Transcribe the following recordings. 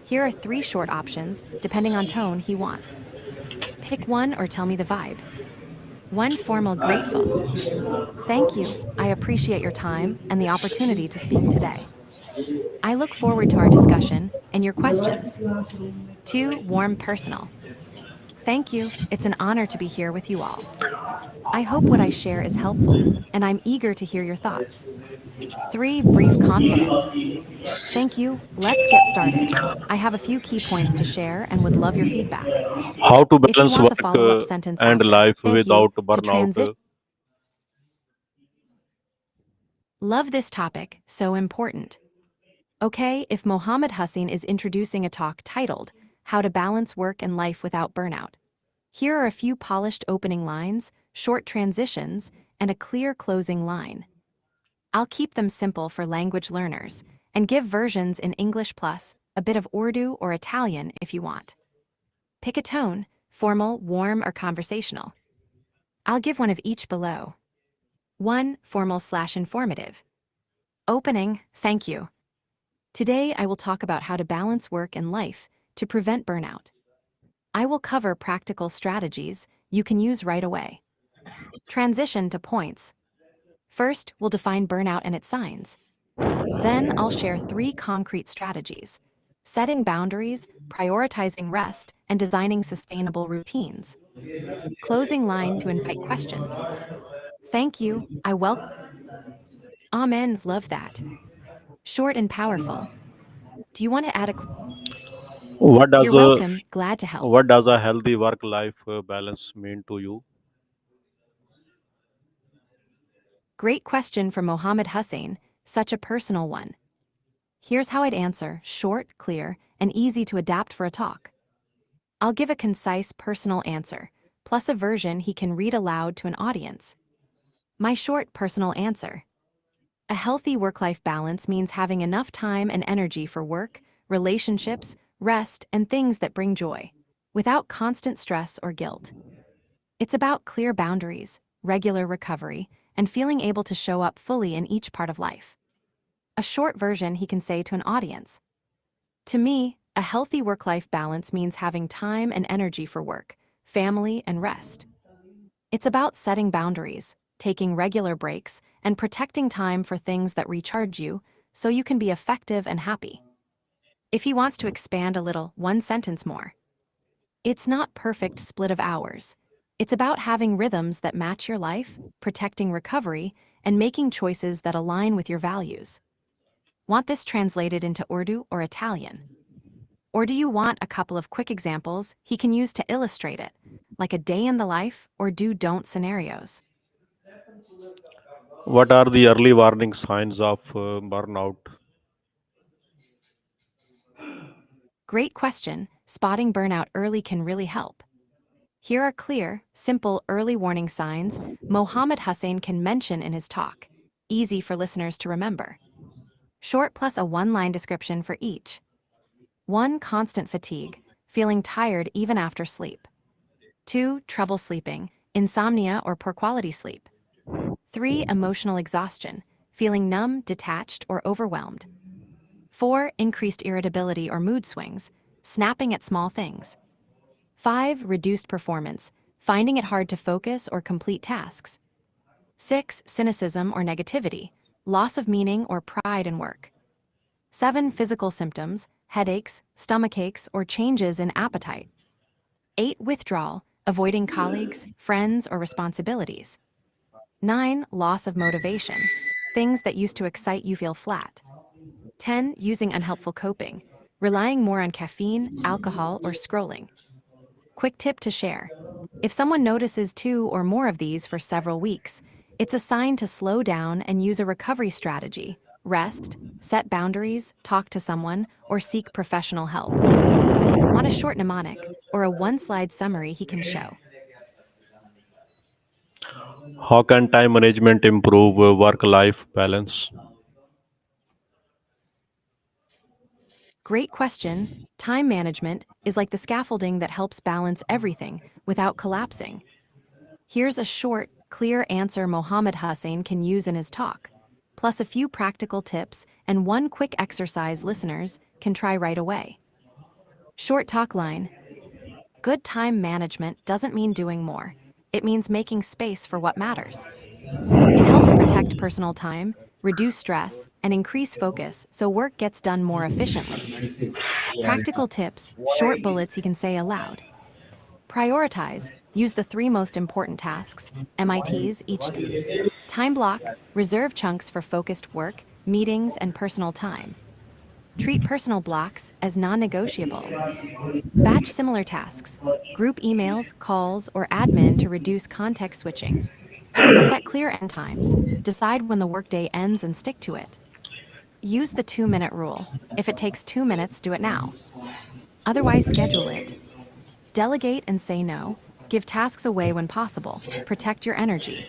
Here are 3 short options, depending on tone he wants. Pick one or tell me the vibe. 1 formal grateful. Thank you, I appreciate your time and the opportunity to speak today. I look forward to our discussion and your questions. 2 warm personal. Thank you, it's an honor to be here with you all. I hope what I share is helpful, and I'm eager to hear your thoughts. 3 brief confident. Thank you, let's get started. I have a few key points to share and would love your feedback. How to If he balance wants a work follow-up sentence and after, life thank you, without to burnout? transition. Love this topic, so important. Okay, if Mohammed Hussein is introducing a talk titled, How to Balance Work and Life Without Burnout, here are a few polished opening lines, short transitions, and a clear closing line. I'll keep them simple for language learners, and give versions in English plus a bit of Urdu or Italian if you want. Pick a tone, formal, warm, or conversational. I'll give one of each below. 1. Formal/informative. Opening, thank you. Today I will talk about how to balance work and life to prevent burnout. I will cover practical strategies you can use right away. Transition to points. First, we'll define burnout and its signs. Then I'll share 3 concrete strategies: setting boundaries, prioritizing rest, and designing sustainable routines. Closing line to invite questions. Thank you, I welcome. Amens, love that. Short and powerful. Do you want to add a What does You're a welcome, glad to help. what does a healthy work-life balance mean to you? Great question from Mohammed Hussein, such a personal one. Here's how I'd answer, short, clear, and easy to adapt for a talk. I'll give a concise, personal answer, plus a version he can read aloud to an audience. My short, personal answer. A healthy work-life balance means having enough time and energy for work, relationships, rest, and things that bring joy, without constant stress or guilt. It's about clear boundaries, regular recovery, and feeling able to show up fully in each part of life. A short version he can say to an audience. To me, a healthy work-life balance means having time and energy for work, family, and rest. It's about setting boundaries, taking regular breaks, and protecting time for things that recharge you so you can be effective and happy. If he wants to expand a little, 1 sentence more. It's not perfect split of hours. It's about having rhythms that match your life, protecting recovery, and making choices that align with your values. Want this translated into Urdu or Italian? Or do you want a couple of quick examples he can use to illustrate it, like a day in the life or do-don't scenarios? What are the early warning signs of burnout? Great question. Spotting burnout early can really help. Here are clear, simple early warning signs Mohammed Hussein can mention in his talk, easy for listeners to remember. Short plus a 1-line description for each. 1. Constant fatigue, feeling tired even after sleep. 2. Trouble sleeping, insomnia or poor quality sleep. 3. Emotional exhaustion, feeling numb, detached, or overwhelmed. 4. Increased irritability or mood swings, snapping at small things. 5. Reduced performance, finding it hard to focus or complete tasks. 6. Cynicism or negativity, loss of meaning or pride in work. 7. Physical symptoms, headaches, stomach aches, or changes in appetite. 8. Withdrawal, avoiding colleagues, friends, or responsibilities. 9. Loss of motivation, things that used to excite you feel flat. 10. Using unhelpful coping, relying more on caffeine, alcohol, or scrolling. Quick tip to share. If someone notices 2 or more of these for several weeks, it's a sign to slow down and use a recovery strategy. Rest, set boundaries, talk to someone, or seek professional help. Want a short mnemonic or a 1-slide summary he can show? How can time management improve work-life balance? Great question. Time management is like the scaffolding that helps balance everything without collapsing. Here's a short, clear answer Mohammed Hussein can use in his talk, plus a few practical tips and 1 quick exercise listeners can try right away. Short talk line. Good time management doesn't mean doing more. It means making space for what matters. It helps protect personal time, reduce stress, and increase focus so work gets done more efficiently. Practical tips, short bullets you can say aloud. Prioritize, use the 3 most important tasks, MITs, each day. Time block, reserve chunks for focused work, meetings, and personal time. Treat personal blocks as non-negotiable. Batch similar tasks, group emails, calls, or admin to reduce context switching. Set clear end times, decide when the workday ends and stick to it. Use the 2-minute rule. If it takes 2 minutes, do it now. Otherwise, schedule it. Delegate and say no. Give tasks away when possible. Protect your energy.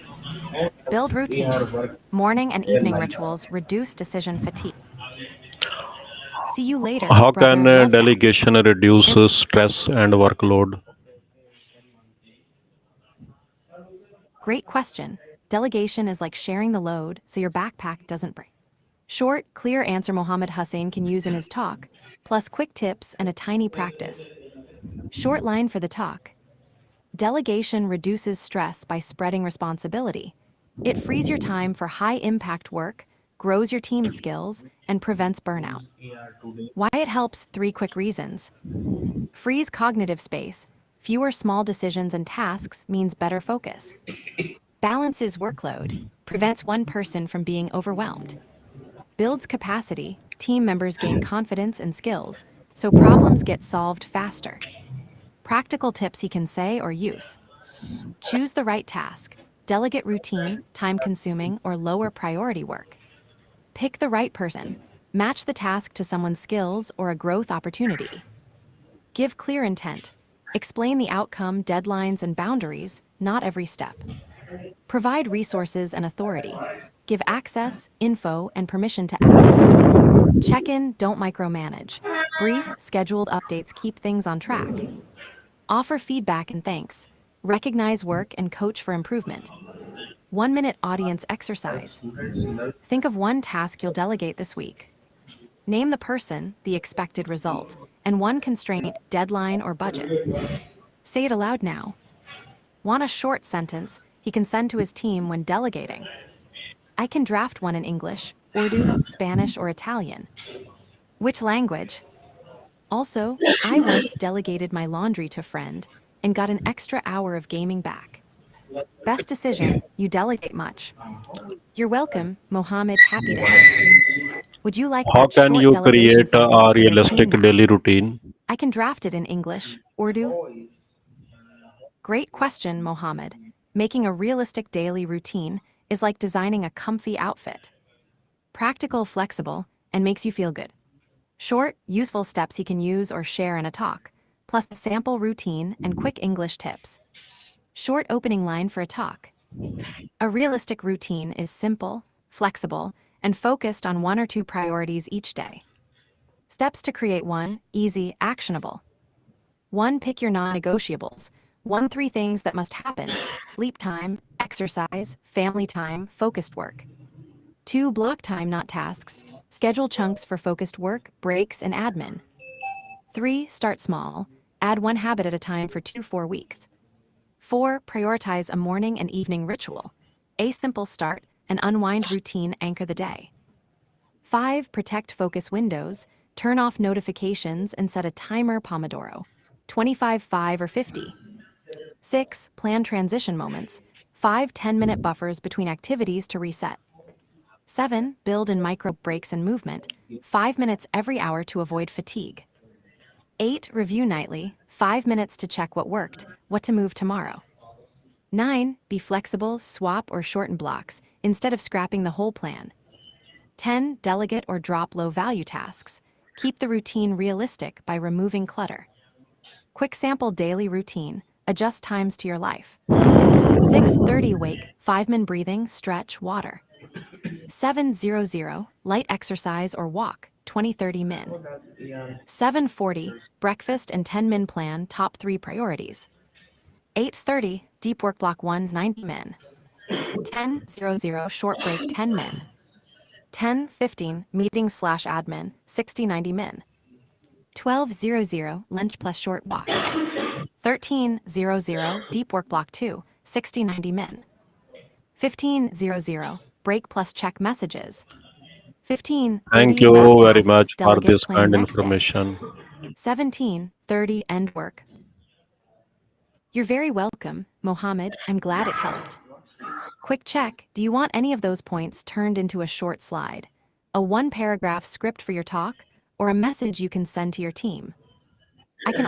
Build routines. Morning and evening rituals reduce decision fatigue. See you later, How can brother. Love that. delegation reduce stress and workload? Great question. Delegation is like sharing the load so your backpack doesn't break. Short, clear answer Mohammed Hussein can use in his talk, plus quick tips and a tiny practice. Short line for the talk. Delegation reduces stress by spreading responsibility. It frees your time for high-impact work, grows your team's skills, and prevents burnout. Why it helps: 3 quick reasons. Frees cognitive space. Fewer small decisions and tasks means better focus. Balances workload. Prevents one person from being overwhelmed. Builds capacity. Team members gain confidence and skills, so problems get solved faster. Practical tips he can say or use. Choose the right task. Delegate routine, time-consuming, or lower priority work. Pick the right person. Match the task to someone's skills or a growth opportunity. Give clear intent. Explain the outcome, deadlines, and boundaries, not every step. Provide resources and authority. Give access, info, and permission to act. Check in, don't micromanage. Brief, scheduled updates keep things on track. Offer feedback and thanks. Recognize work and coach for improvement. 1-minute audience exercise. Think of one task you'll delegate this week. Name the person, the expected result, and one constraint, deadline, or budget. Say it aloud now. Want a short sentence he can send to his team when delegating? I can draft one in English, Urdu, Spanish, or Italian. Which language? Also, I once delegated my laundry to a friend and got an extra hour of gaming back. Best decision, you delegate much. You're welcome, Mohammed, happy to help. Would you like How that can short you delegation create sentence a for your team realistic now? daily routine? I can draft it in English, Urdu. Great question, Mohammed. Making a realistic daily routine is like designing a comfy outfit. Practical, flexible, and makes you feel good. Short, useful steps he can use or share in a talk, plus a sample routine and quick English tips. Short opening line for a talk. A realistic routine is simple, flexible, and focused on 1 or 2 priorities each day. Steps to create one: easy, actionable. 1. Pick your non-negotiables. 1. 3 things that must happen: sleep time, exercise, family time, focused work. 2. Block time, not tasks. Schedule chunks for focused work, breaks, and admin. 3. Start small. Add 1 habit at a time for 2-4 weeks. 4. Prioritize a morning and evening ritual. A simple start, an unwind routine anchor the day. 5. Protect focus windows. Turn off notifications and set a timer Pomodoro. 25, 5, or 50. 6. Plan transition moments. 5 10-minute buffers between activities to reset. 7. Build in micro breaks and movement. 5 minutes every hour to avoid fatigue. 8. Review nightly. 5 minutes to check what worked, what to move tomorrow. 9. Be flexible, swap or shorten blocks instead of scrapping the whole plan. 10. Delegate or drop low-value tasks. Keep the routine realistic by removing clutter. Quick sample daily routine. Adjust times to your life. 6:30 Wake, 5-minute breathing, stretch, water. 7:00 Light exercise or walk, 20-30 min. 7:40 Breakfast and 10-min plan, top 3 priorities. 8:30 Deep work block 1's 90 min. 10:00 Short break 10 min. 10:15 Meeting/admin, 60-90 min. 12:00 lunch plus short walk. 13:00 deep work block 2, 60-90 min. 15:00 break plus check messages. Thank 15:30 wrap you very much tasks, for delegate this plan kind next day. information. 17:30 end work. You're very welcome, Mohammed. I'm glad it helped. Quick check, do you want any of those points turned into a short slide? A one-paragraph script for your talk? Or a message you can send to your team? I can